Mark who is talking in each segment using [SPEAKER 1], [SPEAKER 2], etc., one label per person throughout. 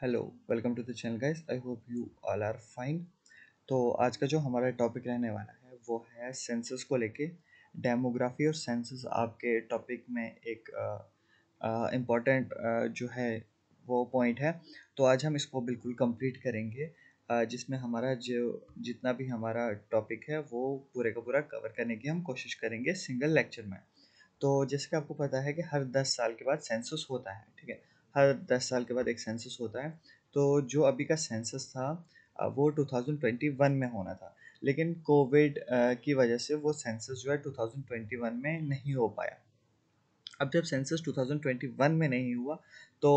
[SPEAKER 1] Hello, welcome to the channel guys. I hope you all are fine. तो आज का जो हमारा टॉपिक रहने वाला है वो है सेंसस को लेके। डेमोग्राफी और सेंसस आपके टॉपिक में एक इम्पॉर्टेंट जो है वो पॉइंट है। तो आज हम इसको बिल्कुल कंप्लीट करेंगे, जिसमें हमारा जो जितना भी हमारा टॉपिक है वो पूरे का पूरा कवर करने की हम कोशिश करेंगे सिंगल लेक्चर में। तो जैसे कि आपको पता है कि हर 10 साल के बाद सेंसस होता है, ठीक है। हर 10 साल के बाद एक सेंसस होता है। तो जो अभी का सेंसस था वो 2021 में होना था, लेकिन कोविड की वजह से वो सेंसस जो है 2021 में नहीं हो पाया। अब जब सेंसस 2021 में नहीं हुआ तो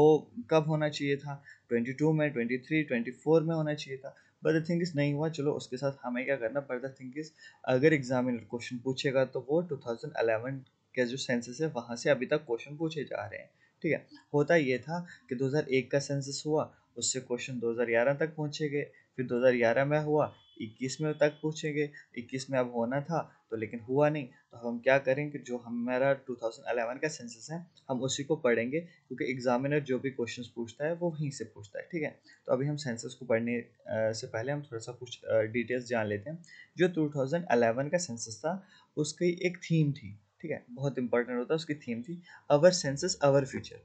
[SPEAKER 1] कब होना चाहिए था? 22 में, 23, 24 में होना चाहिए था। बट द थिंग इज नहीं हुआ। चलो उसके साथ हमें क्या करना, बट द थिंग इज अगर एग्जामिनर क्वेश्चन पूछेगा तो वो 2011 के जो सेंसस है वहाँ से अभी तक क्वेश्चन पूछे जा रहे हैं, ठीक है। होता ये था कि 2001 का सेंसस हुआ, उससे क्वेश्चन 2011 तक पहुँचे गए, फिर 2011 में हुआ, 21 में तक पूछेंगे, 21 में अब होना था तो लेकिन हुआ नहीं। तो हम क्या करेंगे, जो हमारा 2011 का सेंसस है हम उसी को पढ़ेंगे, क्योंकि एग्जामिनर जो भी क्वेश्चंस पूछता है वो वहीं से पूछता है, ठीक है। तो अभी हम सेंसस को पढ़ने से पहले हम थोड़ा सा कुछ डिटेल्स जान लेते हैं। जो 2011 का सेंसस था उसकी एक थीम थी, ठीक है। बहुत इंपॉर्टेंट होता है, उसकी थीम थी अवर सेंसस अवर फ्यूचर।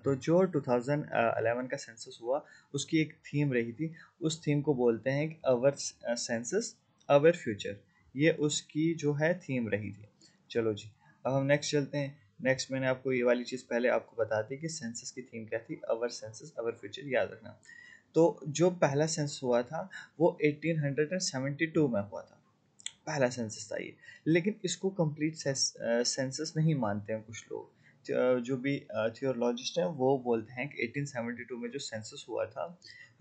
[SPEAKER 1] तो जो 2011 का सेंसस हुआ उसकी एक थीम रही थी। उस थीम को बोलते हैं कि अवर सेंसस अवर फ्यूचर। ये उसकी जो है थीम रही थी। चलो जी, अब हम नेक्स्ट चलते हैं। नेक्स्ट मैंने आपको ये वाली चीज़ पहले आपको बता दी कि सेंसस की थीम क्या थी, अवर सेंसस अवर फ्यूचर, याद रखना। तो जो पहला सेंसस हुआ था वो 1872 में हुआ था। पहला सेंसस था ये, लेकिन इसको कंप्लीट सेंसस नहीं मानते हैं कुछ लोग। जो भी थियोलॉजिस्ट हैं वो बोलते हैं कि 1872 में जो सेंसस हुआ था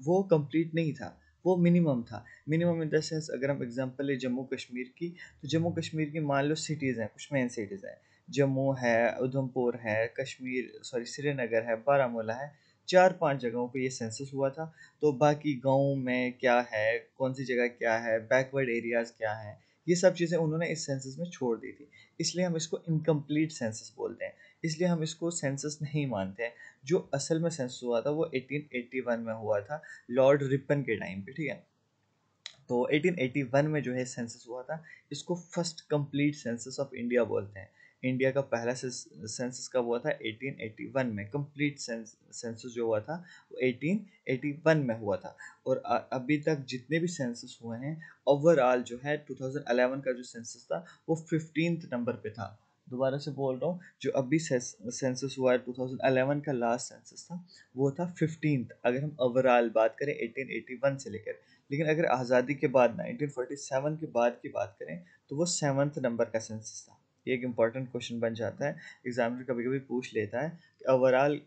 [SPEAKER 1] वो कंप्लीट नहीं था, वो मिनिमम था। मिनिमम इन द सेंस, अगर हम एग्जांपल ले जम्मू कश्मीर की, तो जम्मू कश्मीर की मान लो सिटीज़ हैं, कुछ मेन सिटीज़ हैं। जम्मू है, उधमपुर है, कश्मीर सॉरी श्रीनगर है, बारामूला है। 4-5 जगहों पे ये सेंसस हुआ था। तो बाकी गाँव में क्या है, कौन सी जगह क्या है, बैकवर्ड एरियाज़ क्या हैं, ये सब चीज़ें उन्होंने इस सेंसस में छोड़ दी थी। इसलिए हम इसको इनकम्प्लीट सेंसस बोलते हैं। इसलिए हम इसको सेंसस नहीं मानते हैं। जो असल में सेंसस हुआ था वो 1881 में हुआ था, लॉर्ड रिपन के टाइम पे, ठीक है। तो 1881 में जो है सेंसस हुआ था, इसको first complete census of India बोलते हैं। इंडिया का पहला सेंसस कब हुआ था? 1881 में। कंप्लीट सेंसस जो हुआ था वो 1881 में हुआ था। और अभी तक जितने भी सेंसस हुए हैं, ओवरऑल जो है 2011 का जो सेंसस था वो 15th नंबर पे था। दोबारा से बोल रहा हूँ, जो अभी सेंसस हुआ है 2011 का लास्ट सेंसस था वो था 15th, अगर हम ओवरऑल बात करें 1881 से लेकर। लेकिन अगर आज़ादी के बाद 1947 के बाद की बात करें तो वो 7th नंबर का सेंसस था। ये एक इम्पॉर्टेंट क्वेश्चन बन जाता है, एग्जामिनर कभी कभी पूछ लेता है कि ओवरऑल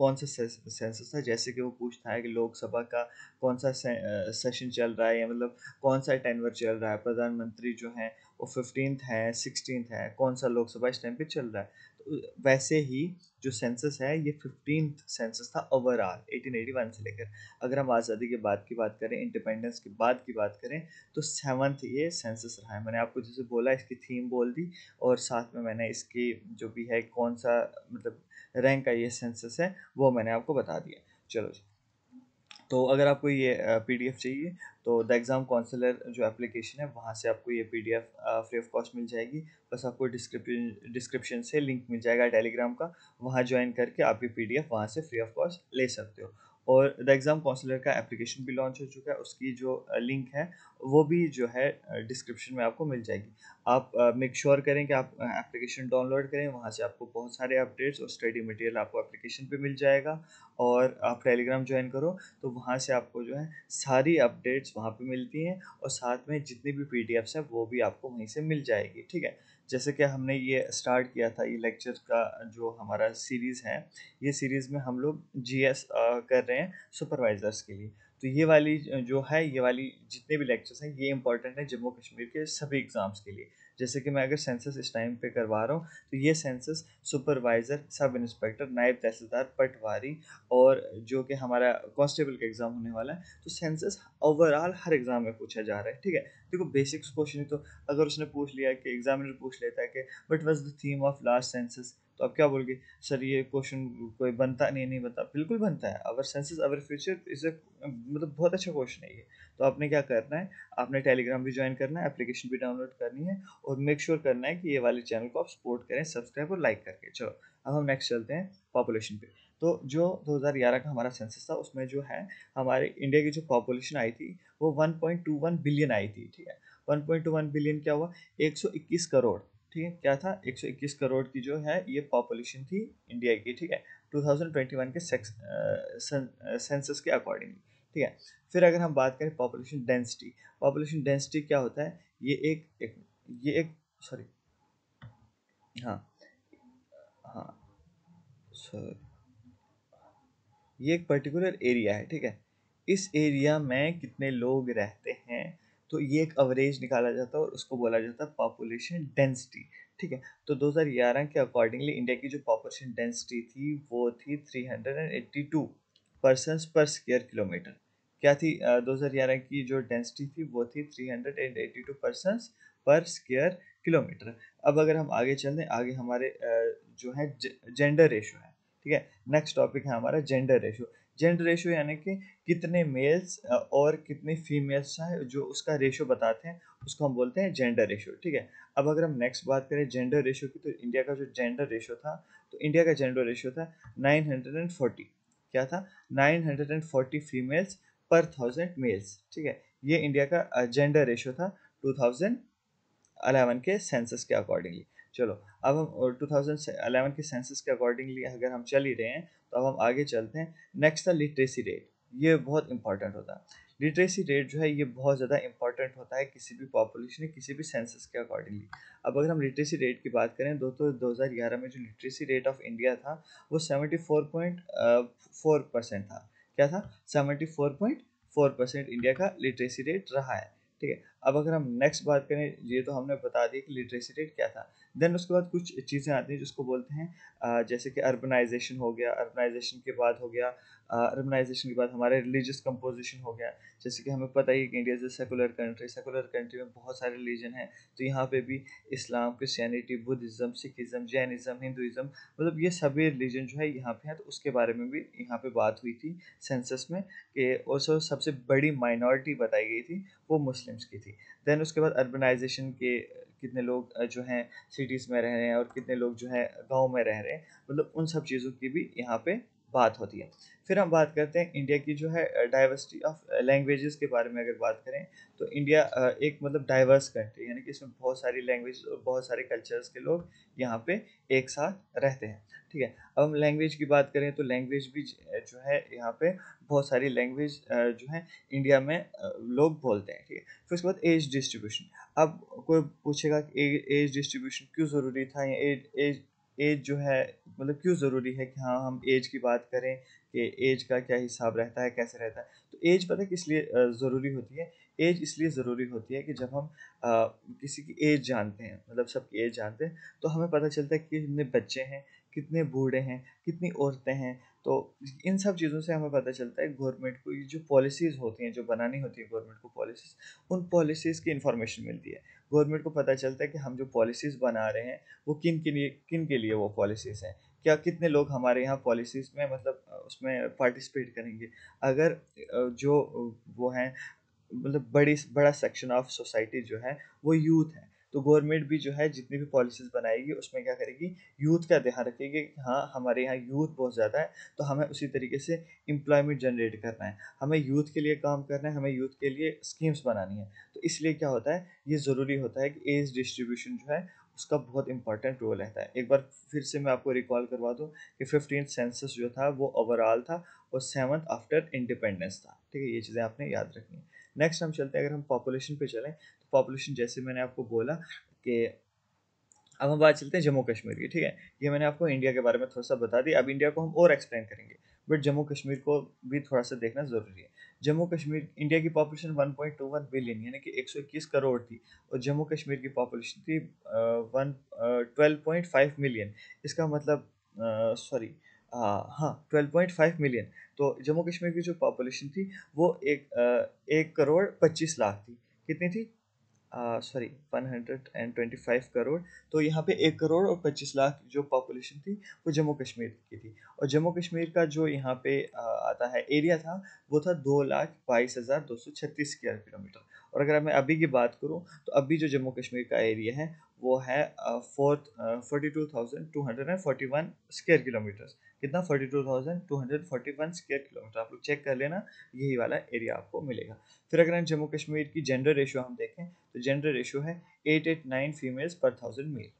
[SPEAKER 1] कौन सा सेंसस था। जैसे कि वो पूछता है कि लोकसभा का कौन सा सेशन चल रहा है, या मतलब कौन सा टेनवर चल रहा है, प्रधानमंत्री जो है वो 15th है, 16th है, कौन सा लोकसभा इस टाइम पे चल रहा है। तो वैसे ही जो सेंसस है ये 15th सेंसस था ओवरऑल 1881 से लेकर। अगर हम आज़ादी के बाद की बात करें, इंडिपेंडेंस के बाद की बात करें, तो 7th ये सेंसस रहा है। मैंने आपको जैसे बोला, इसकी थीम बोल दी, और साथ में मैंने इसकी जो भी है कौन सा मतलब रैंक का ये सेंसस है वो मैंने आपको बता दिया। चलो जी, तो अगर आपको ये पीडीएफ चाहिए तो द एग्ज़ाम काउंसलर जो एप्लीकेशन है वहाँ से आपको ये पीडीएफ फ्री ऑफ कॉस्ट मिल जाएगी। बस आपको डिस्क्रिप्शन से लिंक मिल जाएगा टेलीग्राम का, वहाँ ज्वाइन करके आप ये पीडीएफ वहाँ से फ्री ऑफ कॉस्ट ले सकते हो। और द एग्ज़ाम काउंसलर का एप्लीकेशन भी लॉन्च हो चुका है, उसकी जो लिंक है वो भी जो है डिस्क्रिप्शन में आपको मिल जाएगी। आप मेक श्योर करें कि आप एप्लीकेशन डाउनलोड करें, वहाँ से आपको बहुत सारे अपडेट्स और स्टडी मटेरियल आपको एप्लीकेशन पे मिल जाएगा। और आप टेलीग्राम ज्वाइन करो तो वहाँ से आपको जो है सारी अपडेट्स वहाँ पे मिलती हैं, और साथ में जितनी भी पीडीएफ्स हैं वो भी आपको वहीं से मिल जाएगी, ठीक है। जैसे कि हमने ये स्टार्ट किया था, ये लेक्चर का जो हमारा सीरीज़ है, ये सीरीज़ में हम लोग जीएस कर रहे हैं सुपरवाइजर्स के लिए। तो ये वाली जो है, ये वाली जितने भी लेक्चर्स हैं ये इंपॉर्टेंट है जम्मू कश्मीर के सभी एग्ज़ाम्स के लिए। जैसे कि मैं अगर सेंसस इस टाइम पे करवा रहा हूँ तो ये सेंसस सुपरवाइज़र, सब इंस्पेक्टर, नायब तहसीलदार, पटवारी, और जो कि हमारा कांस्टेबल का एग्ज़ाम होने वाला है। तो सेंसस ओवरऑल हर एग्ज़ाम में पूछा जा रहा है, ठीक है। देखो बेसिक्स क्वेश्चन तो अगर उसने पूछ लिया कि एग्जामिनर पूछ लेता है कि what was the theme of last census, तो आप क्या बोलोगे, सर ये क्वेश्चन कोई बनता नहीं बनता? बिल्कुल बनता है। अवर senses our future is a मतलब बहुत अच्छा क्वेश्चन है ये। तो आपने क्या करना है, आपने टेलीग्राम भी ज्वाइन करना है, एप्लीकेशन भी डाउनलोड करनी है, और मेक श्योर करना है कि ये वाले चैनल को आप सपोर्ट करें सब्सक्राइब और लाइक करके। चलो अब हम नेक्स्ट चलते हैं पॉपुलेशन पे। तो जो 2011 का हमारा सेंसस था उसमें जो है हमारे इंडिया की जो पॉपुलेशन आई थी वो 1.21 बिलियन आई थी, ठीक है। 1.21 बिलियन क्या हुआ, 121 करोड़, ठीक है। क्या था, 121 करोड़ की जो है ये पॉपुलेशन थी इंडिया की, ठीक है, 2021 के सेंसस के अकॉर्डिंगली, ठीक है। फिर अगर हम बात करें पॉपुलेशन डेंसिटी क्या होता है, ये एक सॉरी, हाँ हाँ सॉरी, ये एक पर्टिकुलर एरिया है, ठीक है। इस एरिया में कितने लोग रहते हैं, तो ये एक एवरेज निकाला जाता है और उसको बोला जाता है पॉपुलेशन डेंसिटी, ठीक है। तो 2011 के अकॉर्डिंगली इंडिया की जो पॉपुलेशन डेंसिटी थी वो थी 382 पर्सन्स पर स्क्वायर किलोमीटर। क्या थी, 2011 की जो डेंसिटी थी वो थी 382 पर्सन्स पर स्क्वायर किलोमीटर। अब अगर हम आगे चलें, आगे हमारे जो है जेंडर रेशो है, ठीक है। नेक्स्ट टॉपिक है हमारा जेंडर रेशो। जेंडर रेशो यानी कि कितने मेल्स और कितनी फीमेल्स है, जो उसका रेशो बताते हैं उसको हम बोलते हैं जेंडर रेशो, ठीक है। अब अगर हम नेक्स्ट बात करें जेंडर रेशो की, तो इंडिया का जो जेंडर रेशो था, तो इंडिया का जेंडर रेशो था 940। क्या था, 940 फीमेल्स पर 1000 मेल्स, ठीक है। ये इंडिया का जेंडर रेशो था 2011 के सेंसस के अकॉर्डिंगली। चलो अब हम 2011 के सेंसस के अकॉर्डिंगली अगर हम चल ही रहे हैं, तो अब हम आगे चलते हैं। नेक्स्ट था लिटरेसी रेट। ये बहुत इंपॉर्टेंट होता है। लिटरेसी रेट जो है ये बहुत ज़्यादा इंपॉर्टेंट होता है किसी भी पॉपुलेशन किसी भी सेंसस के अकॉर्डिंगली। अब अगर हम लिटरेसी रेट की बात करें, तो 2011 में जो लिटरेसी रेट ऑफ इंडिया था वो 74.4% था। क्या था, 74.4% इंडिया का लिटरेसी रेट रहा है, ठीक है। अब अगर हम नेक्स्ट बात करें, ये तो हमने बता दिया कि लिटरेसी रेट क्या था। देन उसके बाद कुछ चीज़ें आती हैं जिसको बोलते हैं जैसे कि अर्बनाइजेशन हो गया, अर्बनाइजेशन के बाद हो गया, अर्बनाइजेशन के बाद हमारे रिलीजियस कंपोजिशन हो गया। जैसे कि हमें पता ही कि इंडिया इज सेकुलर कंट्री में बहुत सारे रिलीजन हैं। तो यहाँ पे भी Islam, Christianity, Buddhism, Sikhism, Jainism, Hinduism, मतलब ये सभी रिलीजन जो है यहाँ पे हैं। तो उसके बारे में भी यहाँ पे बात हुई थी सेंसस में, कि और सबसे बड़ी माइनॉरिटी बताई गई थी वो मुस्लिम्स की थी। देन उसके बाद अर्बनाइजेशन के कितने लोग जो हैं सिटीज़ में रह रहे हैं और कितने लोग जो हैं गांव में रह रहे हैं, मतलब उन सब चीज़ों की भी यहाँ पे बात होती है। फिर हम बात करते हैं इंडिया की जो है डाइवर्सिटी ऑफ लैंग्वेजेस के बारे में अगर बात करें, तो इंडिया एक मतलब डाइवर्स कंट्री, यानी कि इसमें बहुत सारी लैंग्वेज और बहुत सारे कल्चर्स के लोग यहाँ पे एक साथ रहते हैं, ठीक है। अब हम लैंग्वेज की बात करें, तो लैंग्वेज भी जो है यहाँ पे बहुत सारी लैंग्वेज जो है इंडिया में लोग बोलते हैं, ठीक है। फिर उसके बाद एज डिस्ट्रीब्यूशन। अब कोई पूछेगा कि एज डिस्ट्रीब्यूशन क्यों ज़रूरी था, या एज एज एज जो है मतलब क्यों ज़रूरी है कि हाँ हम एज की बात करें, कि एज का क्या हिसाब रहता है, कैसे रहता है। तो एज पता है किस लिए ज़रूरी होती है। एज इसलिए ज़रूरी होती है कि जब हम किसी की एज जानते हैं, मतलब सबकी एज जानते हैं, तो हमें पता चलता है कि कितने बच्चे हैं, कितने बूढ़े हैं, कितनी औरतें हैं। तो इन सब चीज़ों से हमें पता चलता है गवर्नमेंट को ये जो पॉलिसीज़ होती हैं, जो बनानी होती है गवर्नमेंट को पॉलिसीज़, उन पॉलिसीज़ की इन्फॉर्मेशन मिलती है। गवर्नमेंट को पता चलता है कि हम जो पॉलिसीज़ बना रहे हैं वो किन के लिए वो पॉलिसीज़ हैं। क्या कितने लोग हमारे यहाँ पॉलिसीज़ में मतलब उसमें पार्टिसिपेट करेंगे। अगर जो वो हैं मतलब बड़ा सेक्शन ऑफ सोसाइटी जो है वो यूथ है, तो गवर्नमेंट भी जो है जितनी भी पॉलिसीज बनाएगी उसमें क्या करेगी, यूथ का ध्यान रखेगी कि हाँ हमारे यहाँ यूथ बहुत ज़्यादा है, तो हमें उसी तरीके से एम्प्लॉयमेंट जनरेट करना है, हमें यूथ के लिए काम करना है, हमें यूथ के लिए स्कीम्स बनानी है। तो इसलिए क्या होता है, ये ज़रूरी होता है कि एज डिस्ट्रीब्यूशन जो है उसका बहुत इंपॉर्टेंट रोल रहता है। एक बार फिर से मैं आपको रिकॉल करवा दूँ कि 15th सेंसस जो था वो ओवरऑल था और 7th आफ्टर इंडिपेंडेंस था, ठीक है। ये चीज़ें आपने याद रखनी है। नेक्स्ट हम चलते हैं, अगर हम पॉपुलेशन पे चलें, तो पॉपुलेशन जैसे मैंने आपको बोला कि अब हम बात चलते हैं जम्मू कश्मीर की, ठीक है। ये मैंने आपको इंडिया के बारे में थोड़ा सा बता दिया, अब इंडिया को हम और एक्सप्लेन करेंगे, बट जम्मू कश्मीर को भी थोड़ा सा देखना ज़रूरी है। जम्मू कश्मीर, इंडिया की पॉपुलेशन 1.21 बिलियन यानी कि 121 करोड़ थी, और जम्मू कश्मीर की पॉपुलेशन थी 12.5 मिलियन। इसका मतलब सॉरी, हाँ 12.5 मिलियन। तो जम्मू कश्मीर की जो पॉपुलेशन थी वो 1 करोड़ 25 लाख थी। कितनी थी, सॉरी 125 करोड़। तो यहाँ पे 1 करोड़ और 25 लाख जो पॉपुलेशन थी वो जम्मू कश्मीर की थी। और जम्मू कश्मीर का जो यहाँ पे आता है एरिया था वो था 2,22,236 स्क्वायर किलोमीटर। और अगर मैं अभी की बात करूँ तो अभी जो जम्मू कश्मीर का एरिया है वो है 42,241 स्क्वायर किलोमीटर। कितना? 42,241 स्क्वायर किलोमीटर। आप लोग चेक कर लेना, यही वाला एरिया आपको मिलेगा। फिर अगर हम जम्मू कश्मीर की जेंडर रेशियो हम देखें तो जेंडर रेशियो है 889 फीमेल्स पर 1000 मेल।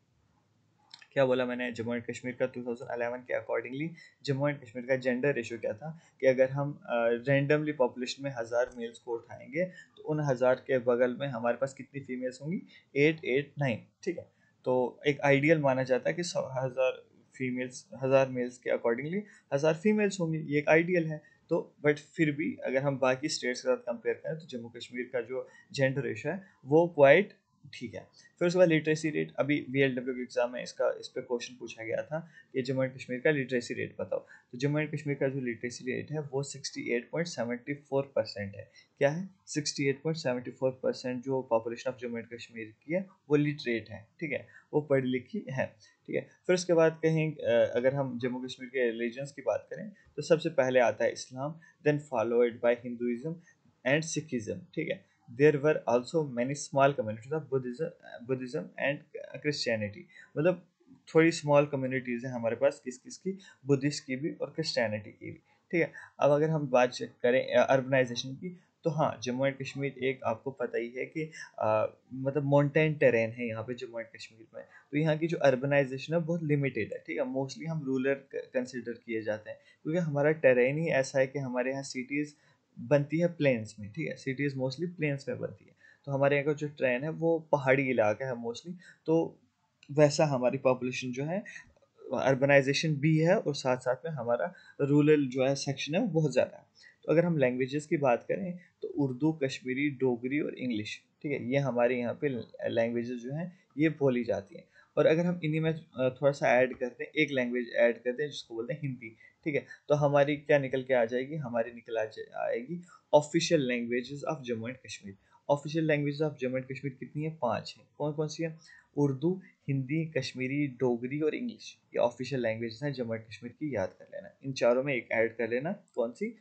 [SPEAKER 1] क्या बोला मैंने? जम्मू एंड कश्मीर का 2011 के अकॉर्डिंगली जम्मू एंड कश्मीर का जेंडर रेशियो क्या था कि अगर हम रैंडमली पॉपुलेशन में 1000 मेल्स को उठाएंगे तो उन 1000 के बगल में हमारे पास कितनी फीमेल्स होंगी? 889। ठीक है, तो एक आइडियल माना जाता है कि 1000 फीमेल्स 1000 मेल्स के अकॉर्डिंगली 1000 फीमेल्स होंगी, ये एक आइडियल है। तो बट फिर भी अगर हम बाकी स्टेट्स के साथ कंपेयर करें तो जम्मू कश्मीर का जो जेंडर रेशियो है वो क्वाइट ठीक है। फिर उसके बाद लिटरेसी रेट, अभी बीएलडब्ल्यू के एग्जाम में इस पे क्वेश्चन पूछा गया था कि जम्मू एंड कश्मीर का लिटरेसी रेट बताओ। तो जम्मू एंड कश्मीर का जो लिटरेसी रेट है वो 68.74% है। क्या है? 68.74% जो population of Jammu and Kashmir की है वो लिटरेट है। ठीक है, वो पढ़ी लिखी है। ठीक है, फिर उसके बाद कहीं अगर हम जम्मू कश्मीर के रिलीजन्स की बात करें तो सबसे पहले आता है Islam, then followed by Hinduism and Sikhism. ठीक है, there were also many small communities of Buddhism and Christianity। मतलब थोड़ी स्मॉल कम्युनिटीज़ हैं हमारे पास, किस किस की? बुद्धिस्ट की भी और क्रिश्चियनिटी की भी। ठीक है, अब अगर हम बात चेक करें अर्बनाइजेशन की तो हाँ, जम्मू एंड कश्मीर एक आपको पता ही है कि मतलब माउंटेन टेरेन है यहाँ पे जम्मू एंड कश्मीर में। तो यहाँ की जो अर्बनाइजेशन है बहुत लिमिटेड है। ठीक है, मोस्टली हम रूरल कंसिडर किए जाते हैं क्योंकि हमारा टेरेन ही ऐसा है कि हमारे यहाँ सिटीज़ बनती है प्लेन्स में। ठीक है, सिटीज़ मोस्टली प्लेन्स में बनती है। तो हमारे यहाँ का जो ट्रेन है वो पहाड़ी इलाका है मोस्टली। तो वैसा हमारी पॉपुलेशन जो है अर्बनाइजेशन भी है और साथ साथ में हमारा रूरल जो है सेक्शन है वो बहुत ज़्यादा है। तो अगर हम लैंग्वेजेस की बात करें तो उर्दू, कश्मीरी, डोगरी और इंग्लिश, ठीक है, ये हमारे यहाँ पे लैंग्वेजेस जो हैं ये बोली जाती हैं। और अगर हम इन्हीं में थोड़ा सा ऐड करते हैं, एक लैंग्वेज ऐड करते हैं जिसको बोलते हैं हिंदी। ठीक है, तो हमारी क्या निकल के आ जाएगी? हमारी निकल आएगी official languages of Jammu and Kashmir. Official languages of Jammu and Kashmir कितनी है? 5 है। कौन कौन सी है? उर्दू, हिंदी, कश्मीरी, डोगरी और इंग्लिश, ये ऑफिशियल लैंग्वेजेस हैं जम्मू एंड कश्मीर की। याद कर लेना, इन चारों में एक ऐड कर लेना। कौन सी?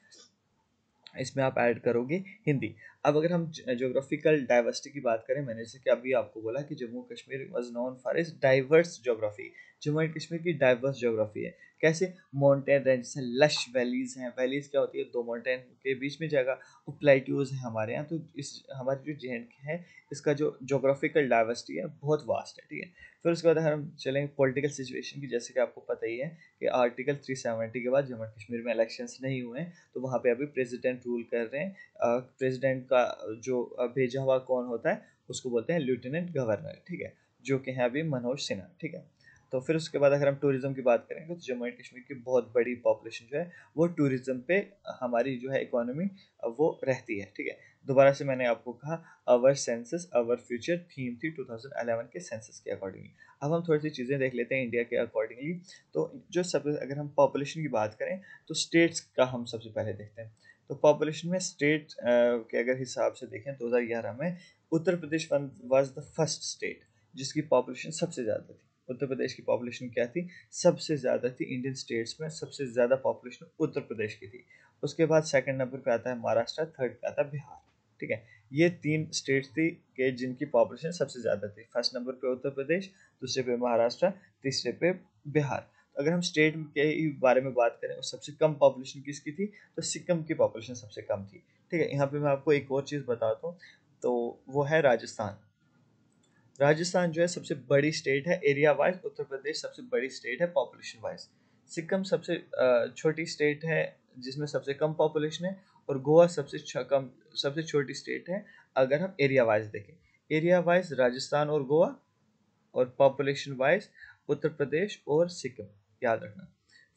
[SPEAKER 1] इसमें आप ऐड करोगे हिंदी। अब अगर हम ज्योग्राफिकल डाइवर्सिटी की बात करें, मैंने जैसे कि अभी आपको बोला कि Jammu Kashmir was known for its diverse geography. Jammu and Kashmir की डाइवर्स ज्योग्राफी है। कैसे? माउंटेन रेंज हैं, लश वैलीज हैं। वैलीज क्या होती है? दो माउंटेन के बीच में जगह। और प्लेट्यूज है हमारे यहाँ। तो इस हमारी जो जे है इसका जो ज्योग्राफिकल डाइवर्सिटी है बहुत वास्ट है। ठीक है, फिर उसके बाद अगर हम चलेंगे पॉलिटिकल सिचुएशन की, जैसे कि आपको पता ही है कि आर्टिकल 370 के बाद जम्मू एंड कश्मीर में इलेक्शंस नहीं हुए हैं। तो वहाँ पे अभी प्रेसिडेंट रूल कर रहे हैं। प्रेसिडेंट का जो भेजा हुआ कौन होता है उसको बोलते हैं लेफ्टिनेंट गवर्नर। ठीक है, जो कि है अभी मनोज सिन्हा। ठीक है, तो फिर उसके बाद अगर हम टूरिज्म की बात करेंगे तो जम्मू एंड कश्मीर की बहुत बड़ी पॉपुलेशन जो है वो टूरिज्म पे हमारी जो है इकोनॉमी वो रहती है। ठीक है, दोबारा से मैंने आपको कहा अवर सेंसस अवर फ्यूचर थीम थी 2011 के सेंसस के अकॉर्डिंगली। अब हम थोड़ी सी चीज़ें देख लेते हैं इंडिया के अकॉर्डिंगली। तो जो सब अगर हम पॉपुलेशन की बात करें तो स्टेट्स का हम सबसे पहले देखते हैं। तो पॉपुलेशन में स्टेट के अगर हिसाब से देखें 2011 में Uttar Pradesh was the first state जिसकी पॉपुलेशन सबसे ज़्यादा थी। उत्तर प्रदेश की पॉपुलेशन क्या थी? सबसे ज़्यादा थी। इंडियन स्टेट्स में सबसे ज़्यादा पॉपुलेशन उत्तर प्रदेश की थी। उसके बाद सेकंड नंबर पे आता है महाराष्ट्र, थर्ड पे आता है बिहार। ठीक है, ये 3 स्टेट्स थी कि जिनकी पॉपुलेशन सबसे ज़्यादा थी। फर्स्ट नंबर पे उत्तर प्रदेश, दूसरे पे महाराष्ट्र, तीसरे पे बिहार। अगर हम स्टेट के बारे में बात करें और सबसे कम पॉपुलेशन किसकी थी तो सिक्किम की पॉपुलेशन सबसे कम थी। ठीक है, यहाँ पे मैं आपको एक और चीज़ बताता हूँ, तो वो है राजस्थान। राजस्थान जो है सबसे बड़ी स्टेट है एरिया वाइज। उत्तर प्रदेश सबसे बड़ी स्टेट है पॉपुलेशन वाइज। सिक्किम सबसे छोटी स्टेट है जिसमें सबसे कम पॉपुलेशन है। और गोवा सबसे छोटी स्टेट है अगर हम एरिया वाइज देखें। एरिया वाइज राजस्थान और गोवा, और पॉपुलेशन वाइज उत्तर प्रदेश और सिक्किम। याद रखना।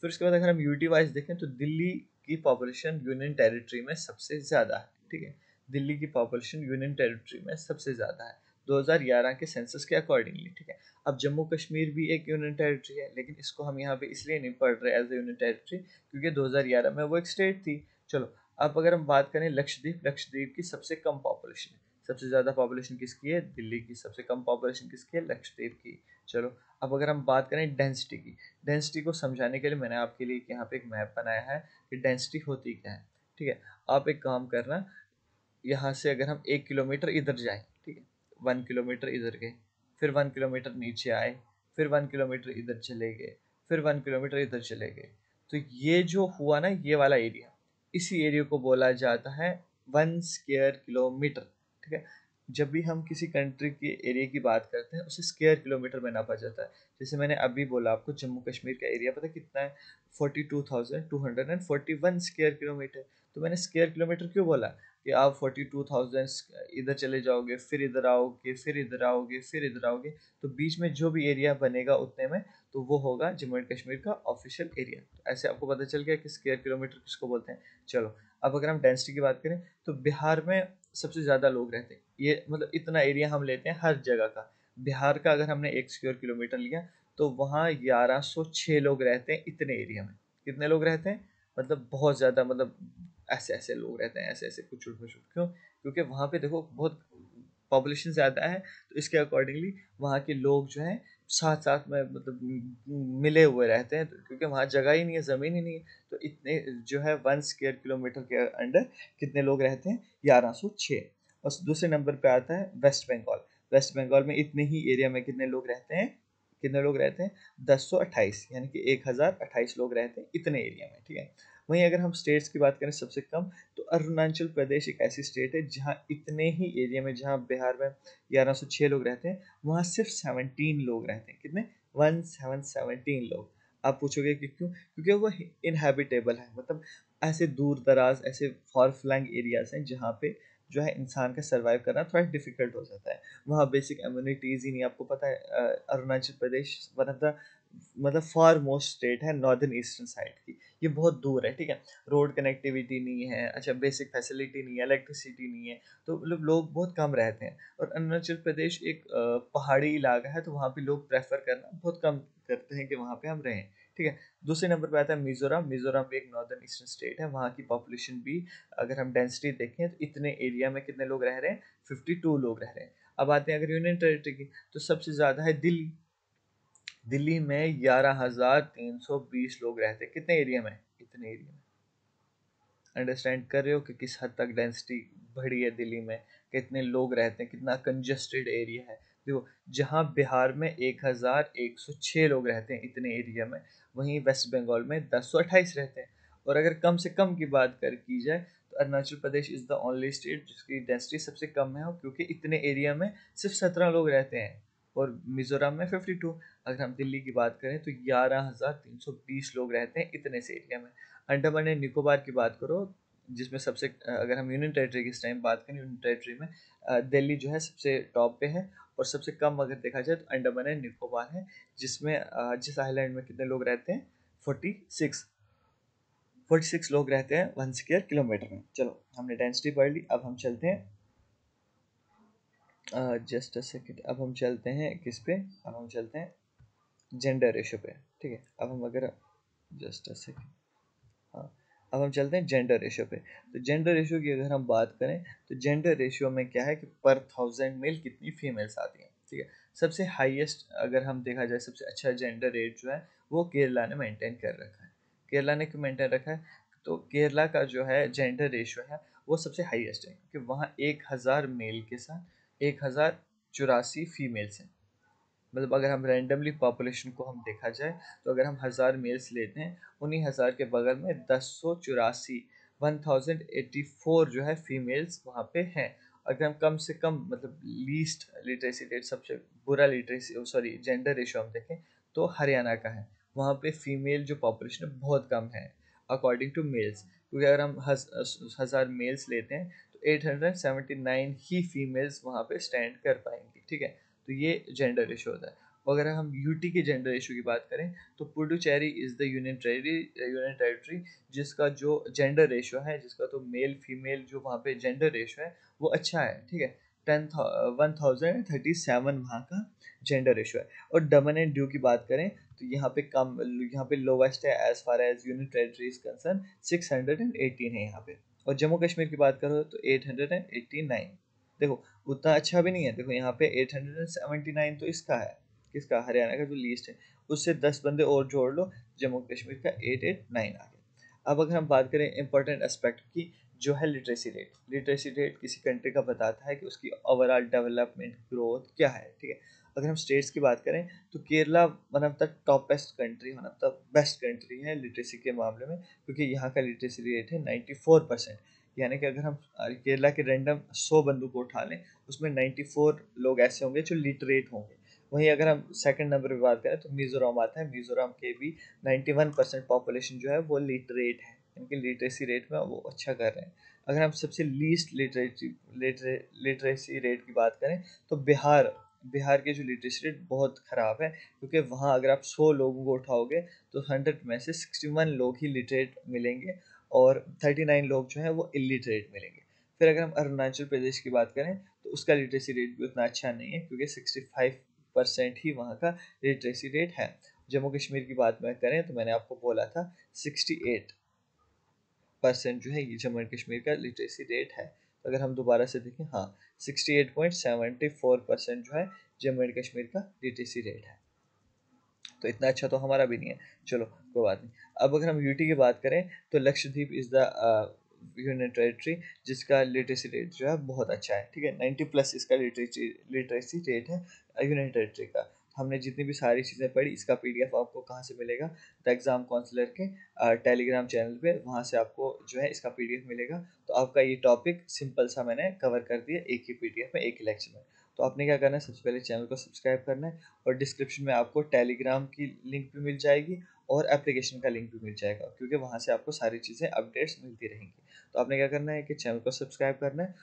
[SPEAKER 1] फिर उसके बाद अगर हम यूटी वाइज देखें तो दिल्ली की पॉपुलेशन यूनियन टेरिटरी में सबसे ज़्यादा है। ठीक है, दिल्ली की पॉपुलेशन यूनियन टेरिटरी में सबसे ज़्यादा है 2011 के सेंसस के अकॉर्डिंगली। ठीक है, अब जम्मू कश्मीर भी एक यूनियन टेरिटरी है लेकिन इसको हम यहाँ पे इसलिए नहीं पढ़ रहे एज ए यूनियन टेरिटरी क्योंकि 2011 में वो एक स्टेट थी। चलो, अब अगर हम बात करें लक्षद्वीप, लक्षद्वीप की सबसे कम पॉपुलेशन है सबसे ज़्यादा पॉपुलेशन किसकी है? दिल्ली की। सबसे कम पॉपुलेशन किसकी है? लक्षद्वीप की। चलो अब अगर हम बात करें डेंसिटी की, डेंसिटी को समझाने के लिए मैंने आपके लिए यहाँ पे एक मैप बनाया है कि डेंसिटी होती क्या है। ठीक है, आप एक काम करना, यहाँ से अगर हम 1 किलोमीटर इधर जाएं, ठीक है, 1 किलोमीटर इधर गए, फिर 1 किलोमीटर नीचे आए, फिर 1 किलोमीटर इधर चले गए, फिर 1 किलोमीटर इधर चले गए, तो ये जो हुआ ना, ये वाला एरिया, इसी एरिया को बोला जाता है 1 स्क्वायर किलोमीटर। ठीक है, जब भी हम किसी कंट्री के एरिया की बात करते हैं उसे स्क्वायर किलोमीटर में नापा जाता है। जैसे मैंने अभी बोला आपको, जम्मू कश्मीर का एरिया पता कितना है? 42,241 स्क्वायर किलोमीटर। तो मैंने स्क्वायर किलोमीटर क्यों बोला? कि आप 42,000 इधर चले जाओगे, फिर इधर आओगे, फिर इधर आओगे, फिर इधर आओगे, तो बीच में जो भी एरिया बनेगा उतने में, तो वो होगा जम्मू एंड कश्मीर का ऑफिशियल एरिया। तो ऐसे आपको पता चल गया कि स्क्वायर किलोमीटर किसको बोलते हैं। चलो अब अगर हम डेंसिटी की बात करें तो बिहार में सबसे ज़्यादा लोग रहते हैं, ये मतलब इतना एरिया हम लेते हैं हर जगह का। बिहार का अगर हमने 1 स्क्वायर किलोमीटर लिया तो वहाँ 1106 लोग रहते हैं इतने एरिया में। कितने लोग रहते हैं? मतलब बहुत ज़्यादा, मतलब ऐसे ऐसे लोग रहते हैं, ऐसे ऐसे कुछ कुछ। क्यों? क्योंकि वहाँ पे देखो बहुत पॉपुलेशन ज़्यादा है, तो इसके अकॉर्डिंगली वहाँ के लोग जो हैं साथ साथ में मतलब मिले हुए रहते हैं, क्योंकि वहाँ जगह ही नहीं है, ज़मीन ही नहीं है। तो इतने जो है 1 स्क्वायर किलोमीटर के अंडर कितने लोग रहते हैं? 1106। और दूसरे नंबर पे आता है वेस्ट बंगाल। वेस्ट बंगाल में इतने ही एरिया में कितने लोग रहते हैं? कितने लोग रहते हैं? 1028, यानी कि 1028 लोग रहते हैं इतने एरिया में। ठीक है, वहीं अगर हम स्टेट्स की बात करें सबसे कम, तो अरुणाचल प्रदेश एक ऐसी स्टेट है जहाँ इतने ही एरिया में, जहाँ बिहार में 1106 लोग रहते हैं, वहाँ सिर्फ 17 लोग रहते हैं। कितने? 17 लोग। आप पूछोगे कि क्यों? क्योंकि वो इनहेबिटेबल है, मतलब ऐसे दूर दराज, ऐसे फॉर फ्लैंग एरियाज हैं जहाँ पे जो है इंसान का सर्वाइव करना थोड़ा डिफिकल्ट हो जाता है। वहाँ बेसिक एम्यूनिटीज़ ही नहीं। आपको पता है Arunachal Pradesh one of the मतलब फार मोस्ट स्टेट है नॉर्दर्न ईस्टर्न साइड की। ये बहुत दूर है, ठीक है, रोड कनेक्टिविटी नहीं है, अच्छा बेसिक फैसिलिटी नहीं है, इलेक्ट्रिसिटी नहीं है, तो मतलब लोग बहुत कम रहते हैं। और अरुणाचल प्रदेश एक पहाड़ी इलाका है, तो वहाँ पे लोग प्रेफर करना बहुत कम करते हैं कि वहाँ पे हम रहें। ठीक है, दूसरे नंबर पे आता है मिजोरम। मिजोरम भी एक नॉर्दर्न ईस्टर्न स्टेट है। वहाँ की पॉपुलेशन भी, अगर हम डेंसिटी देखें तो इतने एरिया में कितने लोग रह रहे हैं? 52 लोग रह रहे हैं। अब आते हैं अगर यूनियन टेरिटरी की, तो सबसे ज़्यादा है दिल्ली। दिल्ली में 11,320 लोग रहते हैं कितने एरिया में? इतने एरिया में। अंडरस्टैंड कर रहे हो कि किस हद तक डेंसिटी बढ़ी है दिल्ली में, कितने लोग रहते हैं, कितना कंजस्टेड एरिया है। देखो, जहाँ बिहार में 1106 लोग रहते हैं इतने एरिया में, वहीं वेस्ट बंगाल में 1028 रहते हैं। और अगर कम से कम की बात की जाए तो Arunachal Pradesh is the only state जिसकी डेंसिटी सबसे कम है, क्योंकि इतने एरिया में सिर्फ 17 लोग रहते हैं, और मिजोरम में 52। अगर हम दिल्ली की बात करें तो 11,320 लोग रहते हैं इतने से एरिया में। अंडमान एंड निकोबार की बात करो, जिसमें सबसे अगर हम यूनियन टेरिटरी की इस टाइम बात करें, यूनियन टेरिटरी में दिल्ली जो है सबसे टॉप पे है। और सबसे कम अगर देखा जाए तो अंडमान एंड निकोबार है, जिसमें जिस आइलैंड में कितने लोग रहते हैं? 46 लोग रहते हैं 1 स्क्वायर किलोमीटर में। चलो हमने डेंसिटी पढ़ ली, अब हम चलते हैं जस्ट अ सेकेंड, अब हम चलते हैं किस पे? अब हम चलते हैं जेंडर रेशो पे। ठीक है, अब हम अगर जस्ट अ सेकेंड, हाँ, अब हम चलते हैं जेंडर रेशियो पे। तो जेंडर रेशियो की अगर हम बात करें तो जेंडर रेशियो में क्या है कि पर 1000 मेल कितनी फीमेल्स आती हैं। ठीक है, सबसे हाईएस्ट अगर हम देखा जाए, सबसे अच्छा जेंडर रेट जो है वो केरला ने मेंटेन कर रखा है। केरला ने क्यों मेंटेन रखा है? तो केरला का जो है जेंडर रेशियो है वो सबसे हाईएस्ट है, क्योंकि वहाँ 1000 मेल के साथ 1084 फीमेल्स हैं। मतलब अगर हम रैंडमली पॉपुलेशन को हम देखा जाए, तो अगर हम 1000 मेल्स लेते हैं, उन्हीं 1000 के बगल में 1084 1084 जो है फीमेल्स वहाँ पे हैं। अगर हम कम से कम मतलब लीस्ट लिटरेसी रेट, सबसे बुरा लिटरेसी सॉरी जेंडर रेशो हम देखें तो हरियाणा का है। वहाँ पे फीमेल जो पॉपुलेशन है बहुत कम है अकॉर्डिंग टू मेल्स, क्योंकि अगर हम 1000 मेल्स लेते हैं तो 879 ही फीमेल्स वहाँ पे स्टैंड कर पाएंगी। ठीक है, तो ये जेंडर रेशो होता है। और अगर हम यूटी के जेंडर रेशो की बात करें तो Puducherry is the union territory जिसका जो जेंडर रेशो है, जिसका तो मेल फीमेल जो वहाँ पे जेंडर रेशो है वो अच्छा है। ठीक है, 1037 वहाँ का जेंडर रेशो है। और दमन एंड दीव की बात करें तो यहाँ पे कम, यहाँ पे लोवेस्ट है as far as union territory is concern, 618 है यहाँ पे। और जम्मू कश्मीर की बात करो तो 889। देखो उतना अच्छा भी नहीं है। देखो यहाँ पे 879 तो इसका है, किसका, हरियाणा का जो लीस्ट है, उससे 10 बंदे और जोड़ लो, जम्मू कश्मीर का 889 आ गया। अब अगर हम बात करें इंपॉर्टेंट एस्पेक्ट की, जो है लिटरेसी रेट। लिटरेसी रेट किसी कंट्री का बताता है कि उसकी ओवरऑल डेवलपमेंट ग्रोथ क्या है, ठीक है। अगर हम स्टेट्स की बात करें तो Kerala one of the toppest country, one of the best country है लिटरेसी के मामले में, क्योंकि यहाँ का लिटरेसी रेट है 94%। यानी कि अगर हम केरला के रैंडम 100 बंदों को उठा लें, उसमें 94 लोग ऐसे होंगे जो लिटरेट होंगे। वहीं अगर हम सेकंड नंबर पर बात करें तो मिजोरम आता है। मिजोरम के भी 91% पॉपुलेशन जो है वो लिटरेट है, इनके लिटरेसी रेट में वो अच्छा कर रहे हैं। अगर हम सबसे लीस्ट लिटरेसी रेट की बात करें तो बिहार, बिहार की जो लिटरेसी रेट बहुत ख़राब है, क्योंकि वहाँ अगर आप 100 लोगों को उठाओगे तो 100 में से 61 लोग ही लिटरेट मिलेंगे और 39 लोग जो हैं वो इलिटरेट मिलेंगे। फिर अगर हम अरुणाचल प्रदेश की बात करें तो उसका लिटरेसी रेट भी उतना अच्छा नहीं है, क्योंकि 65% ही वहाँ का लिटरेसी रेट है। जम्मू कश्मीर की बात में करें तो मैंने आपको बोला था 68% जो है ये जम्मू एंड कश्मीर का लिटरेसी रेट है। तो अगर हम दोबारा से देखें, हाँ 68.74% जो है जम्मू एंड कश्मीर का लिटरेसी रेट है। तो इतना अच्छा तो हमारा भी नहीं है, चलो कोई बात नहीं। अब अगर हम यूटी की बात करें तो Lakshadweep is the union territory जिसका लिटरेसी रेट जो है बहुत अच्छा है, ठीक है। 90+ इसका लिटरेसी रेट है यूनियन टेरिटरी का। हमने जितनी भी सारी चीज़ें पढ़ी, इसका पीडीएफ आपको कहाँ से मिलेगा, द एग्ज़ाम काउंसलर के टेलीग्राम चैनल पे, वहाँ से आपको जो है इसका पीडीएफ मिलेगा। तो आपका ये टॉपिक सिंपल सा मैंने कवर कर दिया एक ही पीडीएफ में, एक ही लेक्चर में। तो आपने क्या करना है, सबसे पहले चैनल को सब्सक्राइब करना है, और डिस्क्रिप्शन में आपको टेलीग्राम की लिंक भी मिल जाएगी और एप्लीकेशन का लिंक भी मिल जाएगा, क्योंकि वहाँ से आपको सारी चीज़ें अपडेट्स मिलती रहेंगी। तो आपने क्या करना है कि चैनल को सब्सक्राइब करना है